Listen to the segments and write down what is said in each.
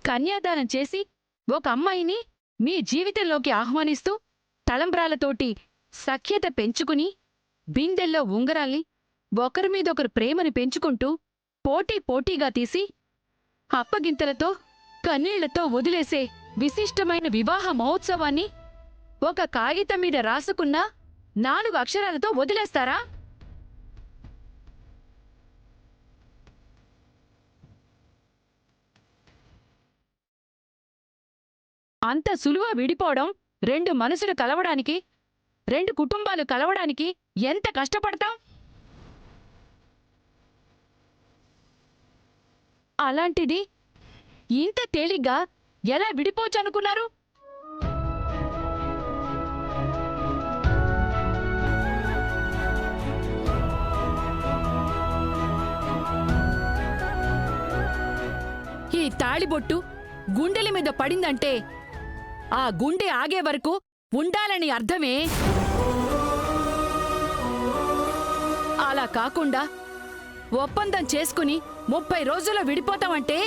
కన్యాదానం చేసి ఒక అమ్మాయిని మీ జీవితంలోకి ఆహ్వానిస్తూ తలంబ్రాలతోటి సఖ్యత పెంచుకుని బిందెల్లో ఉంగరాల్ని ఒకరి మీదొకరు ప్రేమని పెంచుకుంటూ పోటీగా తీసి అప్పగింతలతో కన్నీళ్లతో వదిలేసే విశిష్టమైన వివాహ మహోత్సవాన్ని ఒక కాగితం మీద రాసుకున్న 4 అక్షరాలతో వదిలేస్తారా? అంత సులువ విడిపోవడం 2 మనసులు కలవడానికి, 2 కుటుంబాలు కలవడానికి ఎంత కష్టపడతాం? అలాంటిది ఇంత తేలిగ్గా ఎలా విడిపోవచ్చనుకున్నారు? ఈ తాళిబొట్టు గుండెల మీద పడిందంటే ఆ గుండె ఆగే వరకు ఉండాలని అర్థమే. అలా కాకుండా ఒప్పందం చేసుకుని 30 రోజుల్లో విడిపోతామంటే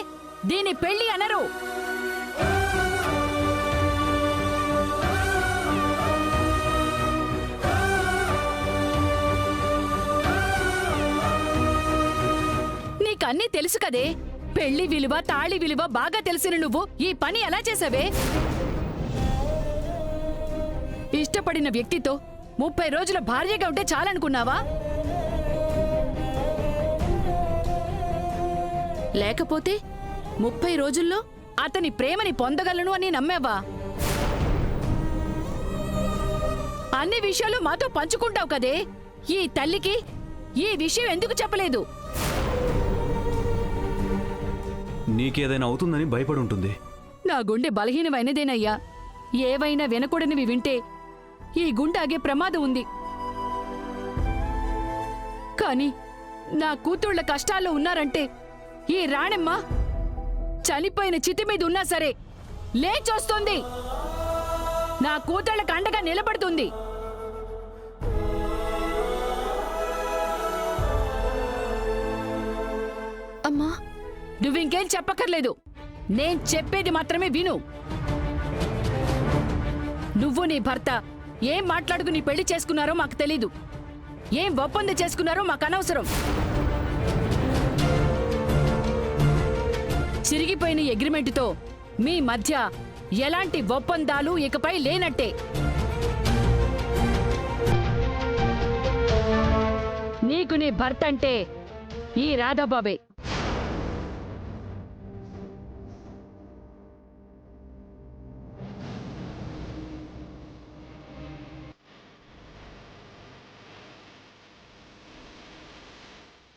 దీని పెళ్లి అనరు. నీకన్నీ తెలుసు కదే. పెళ్లి విలువ, తాళి విలువ బాగా తెలిసిన నువ్వు ఈ పని ఎలా చేసావే? ఇష్టపడిన వ్యక్తితో 30 రోజుల భార్యగా ఉంటే చాలనుకున్నావా? లేకపోతే 30 రోజుల్లో అతని ప్రేమని పొందగలను అని నమ్మావా? అన్ని విషయాలు మాతో పంచుకుంటావు కదే. ఈ తల్లికి ఈ విషయం ఎందుకు చెప్పలేదు? నీకేదైనా అవుతుందని భయపడుంటుంది. నా గుండె బలహీనమైనదేనయ్యా. ఏవైనా వినకూడనివి వింటే ఈ గుండె ఆగే ప్రమాదం ఉంది. కాని నా కూతుళ్ల కష్టాల్లో ఉన్నారంటే ఈ రాణెమ్మ చనిపోయిన చితి మీద ఉన్నా సరే లేచొస్తుంది. నా కూతుళ్లకు అండగా నిలబడుతుంది. అమ్మా, నువ్వింకేం చెప్పక్కర్లేదు. నేను చెప్పేది మాత్రమే విను. నువ్వు నీ భర్త ఏం మాట్లాడుకుని పెళ్లి చేసుకున్నారో మాకు తెలీదు. ఏం ఒప్పందం చేసుకున్నారో మాకు అనవసరం. చిరిగిపోయిన అగ్రిమెంటుతో మీ మధ్య ఎలాంటి ఒప్పందాలు ఇకపై లేనట్టే. నీకు నీ భర్త అంటే ఈ రాధాబాబే.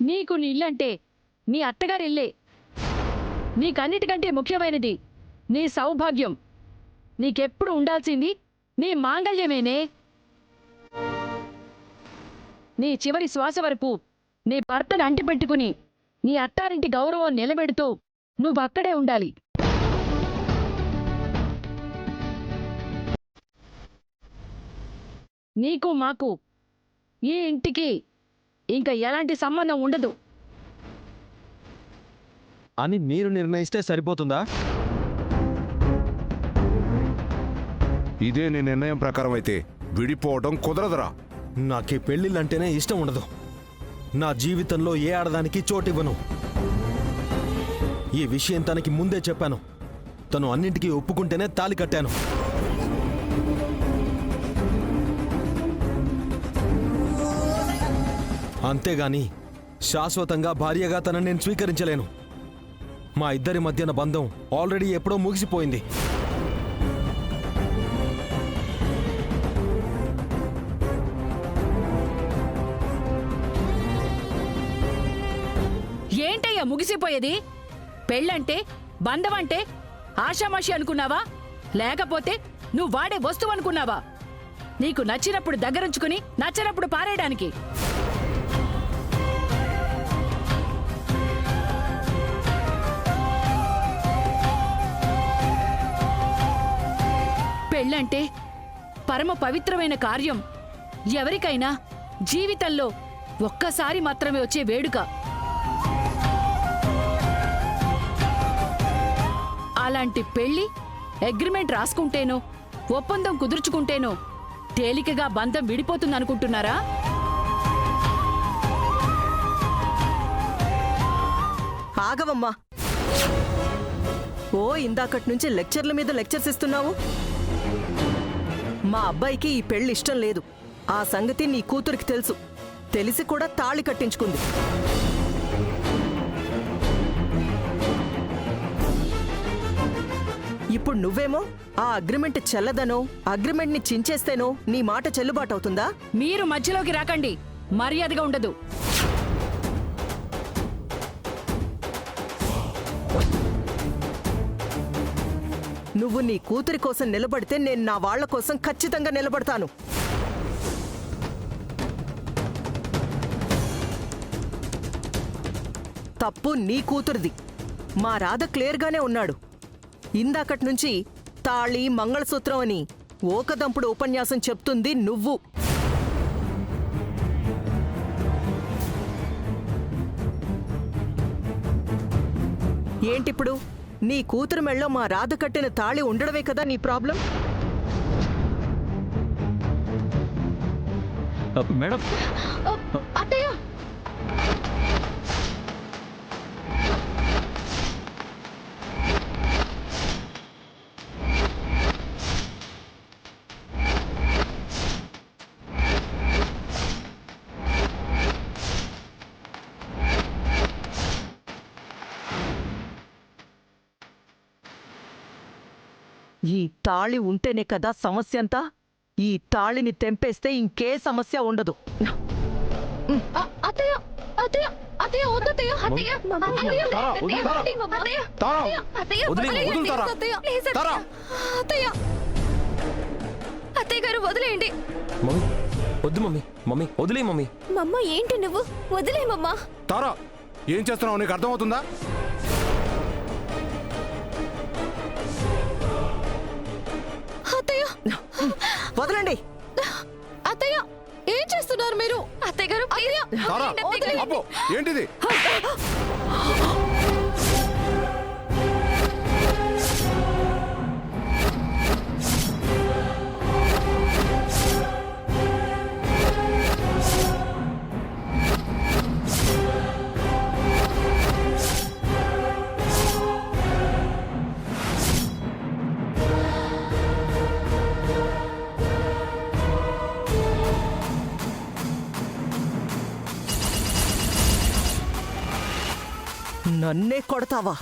నీకు నీ ఇల్లంటే నీ అత్తగారిల్లే. నీకన్నిటికంటే ముఖ్యమైనది నీ సౌభాగ్యం. నీకెప్పుడు ఉండాల్సింది నీ మాంగళ్యమేనే. నీ చివరి శ్వాస వరకు నీ భర్తను అంటిపెట్టుకుని నీ అత్తారింటి గౌరవం నిలబెడుతూ నువ్వు అక్కడే ఉండాలి. నీకు మాకు ఈ ఇంటికి ఇంకా ఎలాంటి సంబంధం ఉండదు అని మీరు నిర్ణయిస్తే సరిపోతుందా? ఇదే నీ నిర్ణయం ప్రకారం అయితే విడిపోవడం కుదరదురా. నాకీ పెళ్ళిళ్ళంటేనే ఇష్టం ఉండదు. నా జీవితంలో ఏ ఆడదానికి చోటివ్వను. ఈ విషయం తనకి ముందే చెప్పాను. తను అన్నింటికీ ఒప్పుకుంటేనే తాళి కట్టాను. అంతేగాని శాశ్వతంగా భార్యగా తనని నేను స్వీకరించలేను. మా ఇద్దరి మధ్యన బంధం ఆల్రెడీ ఎప్పుడో ముగిసిపోయింది. ఏంటయ్యా ముగిసిపోయేది? పెళ్ళంటే, బంధమంటే ఆషామాషి అనుకున్నావా? లేకపోతే నువ్వు వాడే వస్తువు అనుకున్నావా? నీకు నచ్చినప్పుడు దగ్గరుంచుకుని నచ్చినప్పుడు పారేయడానికి. పెళ్ళంటే పరమ పవిత్రమైన కార్యం. ఎవరికైనా జీవితంలో ఒక్కసారి మాత్రమే వచ్చే వేడుక. అలాంటి పెళ్లి అగ్రిమెంట్ రాసుకుంటేనో ఒప్పందం కుదుర్చుకుంటేనో తేలికగా బంధం విడిపోతుందనుకుంటున్నారా? ఆగవమ్మా. ఓ ఇందాకటి నుంచి లెక్చర్ల మీద లెక్చర్స్ ఇస్తున్నావు. మా అబ్బాయికి ఈ పెళ్లి ఇష్టం లేదు. ఆ సంగతి నీ కూతురికి తెలుసు. తెలిసి కూడా తాళి కట్టించుకుంది. ఇప్పుడు నువ్వేమో ఆ అగ్రిమెంట్ చెల్లదనో అగ్రిమెంట్ ని చించేస్తేనో నీ మాట చెల్లుబాటవుతుందా? మీరు మధ్యలోకి రాకండి, మర్యాదగా ఉండదు. నువ్వు నీ కూతురి కోసం నిలబడితే నేను నా వాళ్ల కోసం ఖచ్చితంగా నిలబడతాను. తప్పు నీ కూతురిది. మా రాధ క్లియర్గానే ఉన్నాడు. ఇందాకటి నుంచి తాళి మంగళసూత్రం అని ఓకదంపుడు ఉపన్యాసం చెప్తుంది నువ్వు. ఏంటిప్పుడు నీ కూతురు మెళ్ళో మా రాధ కట్టిన తాళి ఉండడమే కదా నీ ప్రాబ్లం? మేడం, అత్తయ్య, ఈ తాళి ఉంటేనే కదా సమస్య అంతా. ఈ తాళిని తెంపేస్తే ఇంకే సమస్య ఉండదు. అత్తయ్య, అత్తయ్య, అత్తయ్య, వద్దత్తయ్య, అత్తయ్య, అత్తయ్య, తారా, వదిలి, తారా. అత్తయ్య, తారా, అత్తయ్య, వదిలి, వదిలేయండి, వదులు తారా. అత్తయ్య, ప్లీజ్ అత్తయ్య. తారా. అత్తయ్య, అత్తయ్య గారు వదిలేయండి. మమ్మీ వద్దు మమ్మీ, మమ్మీ వదిలే మమ్మీ. మమ్మ ఏంటి నువ్వు వదిలేమమ్మా. తారా, ఏం చేస్తున్నావు నీకు అర్థమవుతుందా? అత్తయ్య, వదలండి. అత్తయ్య ఏం చేస్తున్నారు మీరు? అత్తయ్య గారు ప్లీజ్. తారా, అబ్బో, ఏంటిది? నన్నే కొడతావా?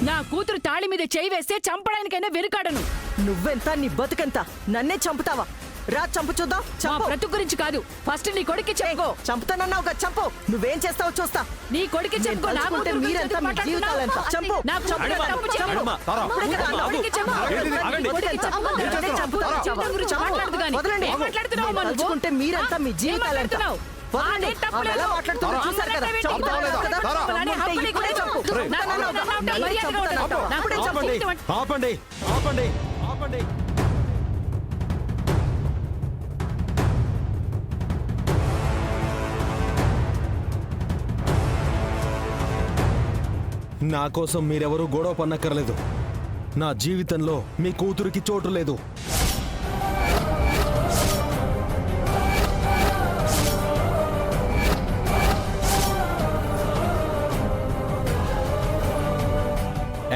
నా కూతురు తాళి మీద చేయి వేస్తే చంపడానికైనా వెనుకాడను. నువ్వెంత, నీ బతుకెంత? నన్నే చంపుతావా? రా, చంపు చూద్దాం. మా చంపు. బ్రతుకు గురించి కాదు, ఫస్ట్ నీ కొడుక్కి చెప్పుకో. చంపుతానన్నావుగా, చంపు. నువ్వేం చేస్తావో చూస్తా. నీ కొడుక్కి చెప్పుకో. నా తలుచుకుంటే కూతురు మీరెంత, గురించి మీ జీవితాలెంత. మాట్లాడుతున్నావు? చంపు. నా కూతురు చంపు. తప్పు చెప్పు. అడమ్మా, తారా, ఇప్పుడే కదా నా అన్నావు. కొడుక్కి చెప్పు. ఏంటిది? ఆగండి. నీ కొడుక్కి చెప్పు. ఏం నన్నే చేస్తున్నావు? చంపుతావు. తారా. జీవితం గురించి చంపు. మాట్లాడదు గాని. వదలండి. ఏం మాట్లాడుతున్నావు అమ్మా నువ్వు? తలుచుకుంటే మీరెంత, మీ ఏం జీవితాలెంత. మాట్లాడుతున్నావు? వదలండి. ఆ, నేను తప్పు ఆమె లేదు. ఎలా మాట్లాడుతుందో తారా. చూశారు కదా. అమ్మని చంపుతావు పెట్టి కదా. తారా. అలానే చంపుకుంటే హక్కుని ఇప్పుడే కూడా చంపు. చెప్పు. నా చంపుతానన్నావు కదా. కూతురు నన్నే మర్యాదగా చంపుతానంటావు. ఉండదు. అప్పుడే ఆపండి, చంపు. ఆపండి, ఆపండి, ఆపండి. నా కోసం మీరెవరూ గొడవ పన్నక్కర్లేదు. నా జీవితంలో మీ కూతురికి చోటు లేదు.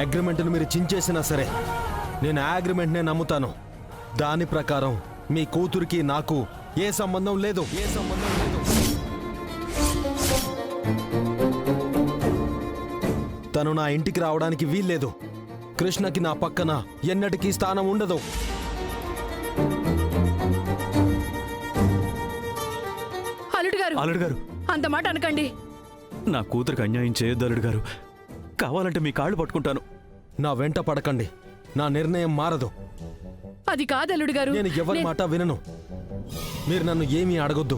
అగ్రిమెంట్ను మీరు చించేసినా సరే నేను ఆ అగ్రిమెంట్నే నమ్ముతాను. దాని ప్రకారం మీ కూతురికి నాకు ఏ సంబంధం లేదు. ఏ సంబంధం లేదు. తను నా ఇంటికి రావడానికి వీల్లేదు. కృష్ణకి నా పక్కన ఎన్నటికీ స్థానం ఉండదు. అల్లుడు గారు, అల్లుడు గారు, అంత మాట అనకండి. నా కూతురికి అన్యాయం చేయొద్దు అల్లుడు గారు. కావాలంటే మీ కాళ్ళు పట్టుకుంటాను. నా వెంట పడకండి. నా నిర్ణయం మారదు. అది కాదు అల్లుడు గారు. నేను ఎవరి మాట వినను. మీరు నన్ను ఏమీ అడగొద్దు.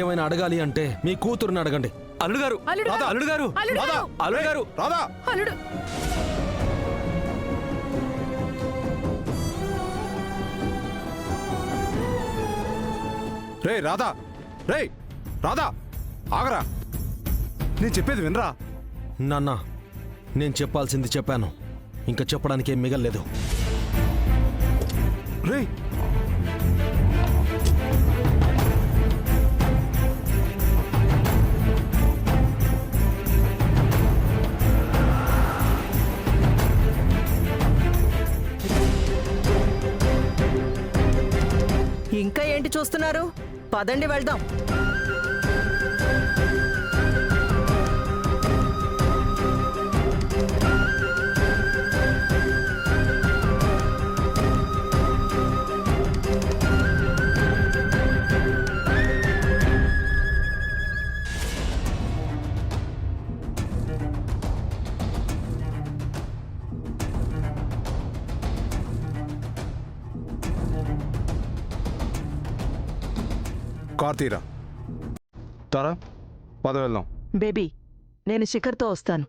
ఏమైనా అడగాలి అంటే మీ కూతురుని అడగండి. అల్లుడు గారు, అల్లుడు గారు, అల్లుడు గారు, అల్లుడు గారు, అల్లుడు గారు, రాధా అల్లుడు. రే రాధా, రే రాధా, ఆగరా. నేను చెప్పేది వినరా. నాన్న, నేను చెప్పాల్సింది చెప్పాను. ఇంకా చెప్పడానికి ఏం మిగల్లేదు. రే ఇంకా ఏంటి చూస్తున్నారు? పదండి వెళ్దాం. కార్ తీరా. తారా, పద వెళ్దాం. బేబీ, నేను శిఖర్తో వస్తాను.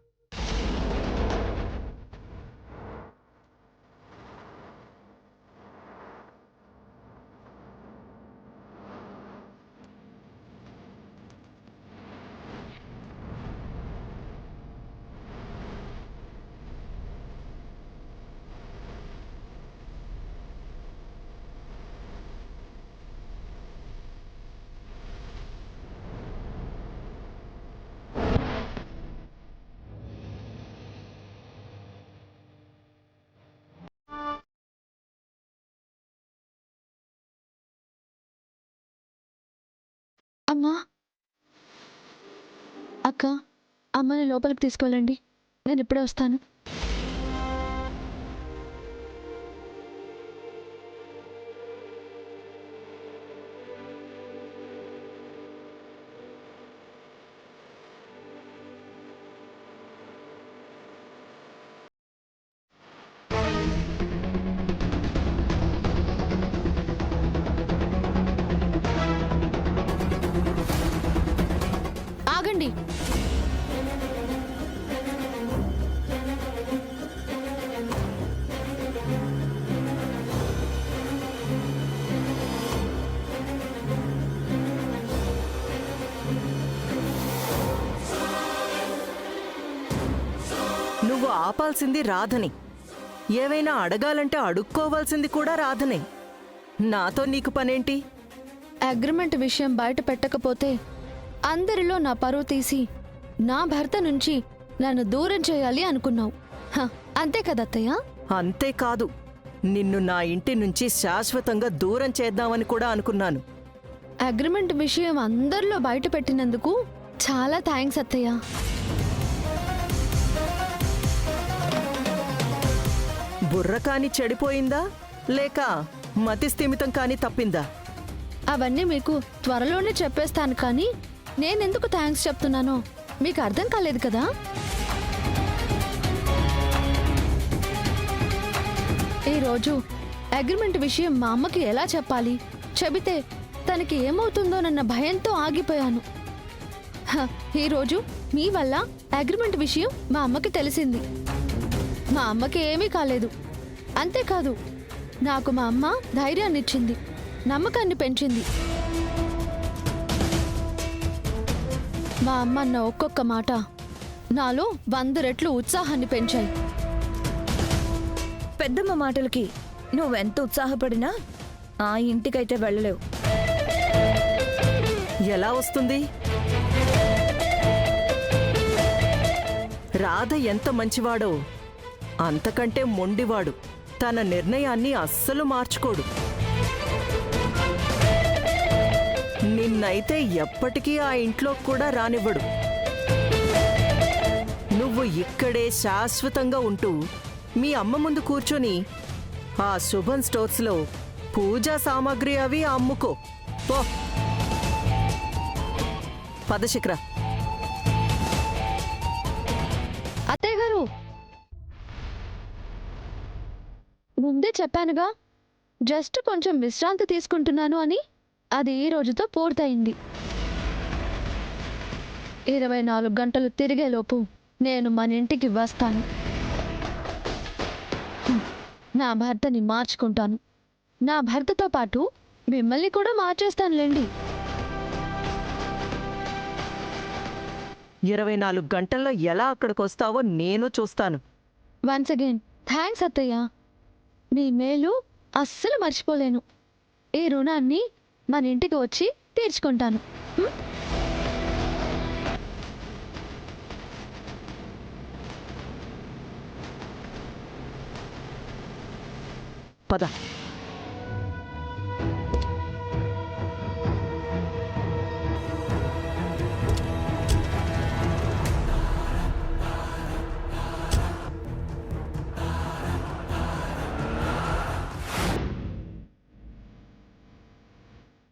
అమ్మా, అక్క, అమ్మని లోపలికి తీసుకెళ్ళండి. నేను ఇప్పుడే వస్తాను. ఆగండి. నువ్వు ఆపాల్సింది రాధని. ఏవైనా అడగాలంటే అడుక్కోవాల్సింది కూడా రాధనే. నాతో నీకు పనేంటి? అగ్రిమెంట్ విషయం బయట పెట్టకపోతే అందరిలో నా పరువు తీసి నా భర్త నుంచి నన్ను దూరం చేయాలి అనుకున్నావు. అంతే కదా అత్తయ్య? అంతేకాదు, నిన్ను నా ఇంటి నుంచి శాశ్వతంగా దూరం చేద్దామని కూడా అనుకున్నాను. అగ్రిమెంట్ విషయం అందరిలో బయట పెట్టినందుకు చాలా థ్యాంక్స్ అత్తయ్య. బుర్ర కాని చెడిపోయిందా లేక మతి స్థిమితం కాని తప్పిందా? అవన్నీ మీకు త్వరలోనే చెప్పేస్తాను, కానీ నేనెందుకు థ్యాంక్స్ చెప్తున్నానో మీకు అర్థం కాలేదు కదా? ఈరోజు అగ్రిమెంట్ విషయం మా అమ్మకి ఎలా చెప్పాలి, చెబితే తనకి ఏమవుతుందోనన్న భయంతో ఆగిపోయాను. ఈరోజు మీ వల్ల అగ్రిమెంట్ విషయం మా అమ్మకి తెలిసింది. మా అమ్మకి ఏమీ కాలేదు. అంతేకాదు, నాకు మా అమ్మ ధైర్యాన్ని ఇచ్చింది, నమ్మకాన్ని పెంచింది. మా అమ్మ అన్న ఒక్కొక్క మాట నాలో 100 రెట్లు ఉత్సాహాన్ని పెంచాయి. పెద్దమ్మ మాటలకి నువ్వెంత ఉత్సాహపడినా ఆ ఇంటికైతే వెళ్ళలేవు. ఎలా వస్తుంది? రాధ ఎంత మంచివాడో అంతకంటే మొండివాడు. తన నిర్ణయాన్ని అస్సలు మార్చుకోడు. నిన్నైతే ఎప్పటికీ ఆ ఇంట్లో కూడా రానివ్వడు. నువ్వు ఇక్కడే శాశ్వతంగా ఉంటూ మీ అమ్మ ముందు కూర్చొని ఆ శుభన్ స్టోర్స్లో పూజా సామాగ్రి అవి అమ్ముకో పో. పద శిఖర. అత్తయ్య గారు, ముందే చెప్పానుగా జస్ట్ కొంచెం విశ్రాంతి తీసుకుంటున్నాను అని. అది ఈ రోజుతో పూర్తయింది. 24 గంటలు తిరిగేలోపు నేను మన ఇంటికి వస్తాను. నా భర్తని మార్చుకుంటాను. నా భర్తతో పాటు మిమ్మల్ని కూడా మార్చేస్తానులేండి. 24 గంటల్లో ఎలా అక్కడికి వస్తావో నేను చూస్తాను. వన్స్ అగైన్ థ్యాంక్స్ అత్తయ్య. మీ మేలు అస్సలు మర్చిపోలేను. ఈ రుణాన్ని మన ఇంటికి వచ్చి తీర్చుకుంటాను. పద.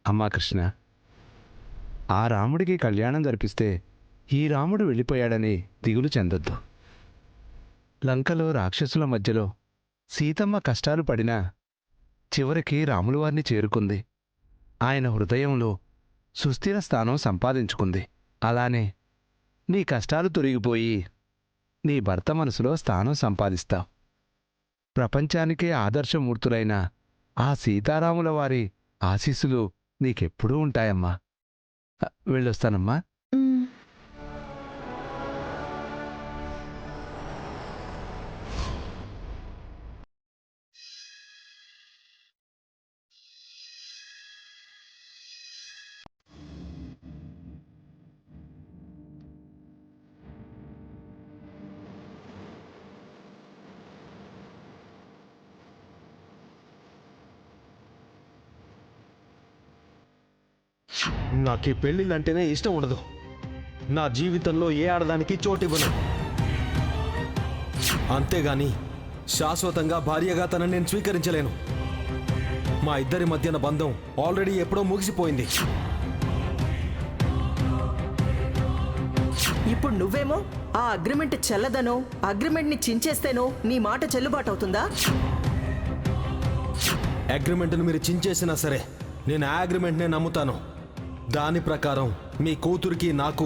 అమ్మా కృష్ణ, ఆ రాముడికి కళ్యాణం జరిపిస్తే ఈ రాముడు వెళ్ళిపోయాడని దిగులు చెందొద్దు. లంకలో రాక్షసుల మధ్యలో సీతమ్మ కష్టాలు పడినా చివరికి రాములు వారిని చేరుకుంది. ఆయన హృదయంలో సుస్థిర స్థానం సంపాదించుకుంది. అలానే నీ కష్టాలు తొలగిపోయి నీ భర్త మనసులో స్థానం సంపాదిస్తావు. ప్రపంచానికే ఆదర్శమూర్తులైన ఆ సీతారాముల వారి ఆశీస్సులు నీకెప్పుడూ ఉంటాయమ్మా. వెళ్ళొస్తానమ్మా. నాకు ఈ పెళ్ళిళ్ళంటేనే ఇష్టం ఉండదు. నా జీవితంలో ఏ ఆడదానికి చోటివ్వను. అంతేగాని శాశ్వతంగా భార్యగా తనని నేను స్వీకరించలేను. మా ఇద్దరి మధ్యన బంధం ఆల్రెడీ ఎప్పుడో ముగిసిపోయింది. ఇప్పుడు నువ్వేమో ఆ అగ్రిమెంట్ చెల్లదనో అగ్రిమెంట్ని చించేస్తేనో నీ మాట చెల్లుబాటు అవుతుందా? అగ్రిమెంట్ను మీరు చించేసినా సరే నేను ఆ అగ్రిమెంట్నే నమ్ముతాను. దాని ప్రకారం మీ కూతురికి నాకు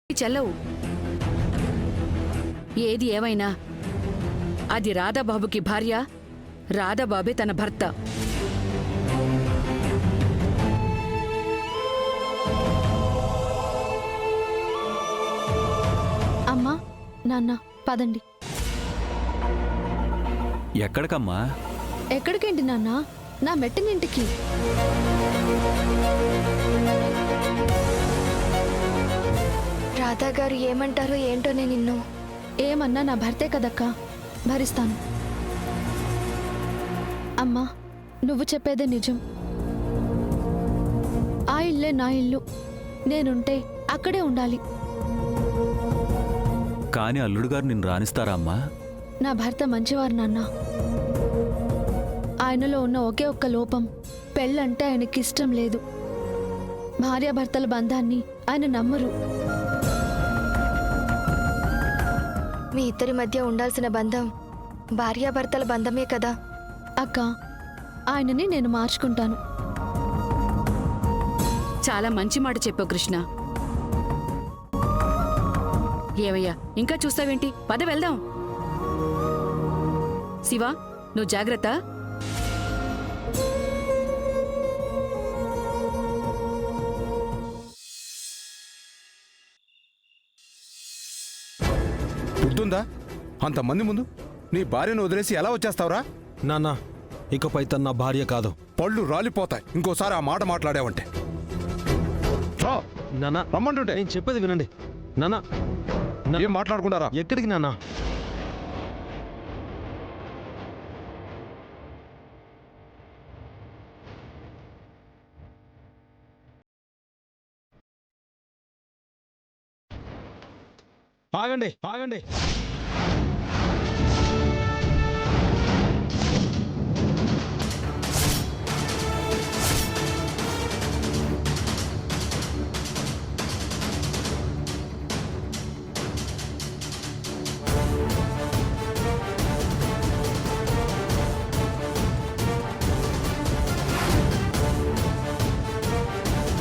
చెల్లవు. ఏది ఏమైనా అది రాధాబాబుకి భార్య, రాధాబాబే తన భర్త. అమ్మా, నాన్న, పదండి. ఎక్కడికమ్మా? ఎక్కడికేంటి నాన్న? నా మెట్టినింటికి. రాధా గారు ఏమంటారో ఏంటో నేను నిన్ను. ఏమన్నా నా భర్తే కదక్కా, భరిస్తాను. అమ్మా, నువ్వు చెప్పేదే నిజం. ఆ ఇల్లే నా ఇల్లు. నేనుంటే అక్కడే ఉండాలి. కానీ అల్లుడు గారు నిన్ను రానిస్తారా అమ్మా? నా భర్త మంచివారు నాన్న. ఆయనలో ఉన్న ఒకే ఒక్క లోపం, పెళ్ళంటే ఆయనకి ఇష్టం లేదు. భార్యాభర్తల బంధాన్ని ఆయన నమ్మరు. మీ ఇద్దరి మధ్య ఉండాల్సిన బంధం భార్యాభర్తల బంధమే కదా అక్క. ఆయనని నేను మార్చుకుంటాను. చాలా మంచి మాట చెప్పావు కృష్ణ. ఏవయ్యా, ఇంకా చూస్తావేంటి? పద వెళ్దాం. శివ, నువ్వు జాగ్రత్త. బుద్ధుందా? అంతమంది ముందు నీ భార్యను వదిలేసి ఎలా వచ్చేస్తావురా? నాన్న ఇకపై తన నా భార్య కాదు. పళ్ళు రాలిపోతాయి ఇంకోసారి ఆ మాట మాట్లాడావంటే. రా, నాన్న రమ్మంటుంటే నేను చెప్పేది వినండి. నాన్న ఏం మాట్లాడుకుంటారా? ఎక్కడికి నాన్న? ఆగండి ఆగండి.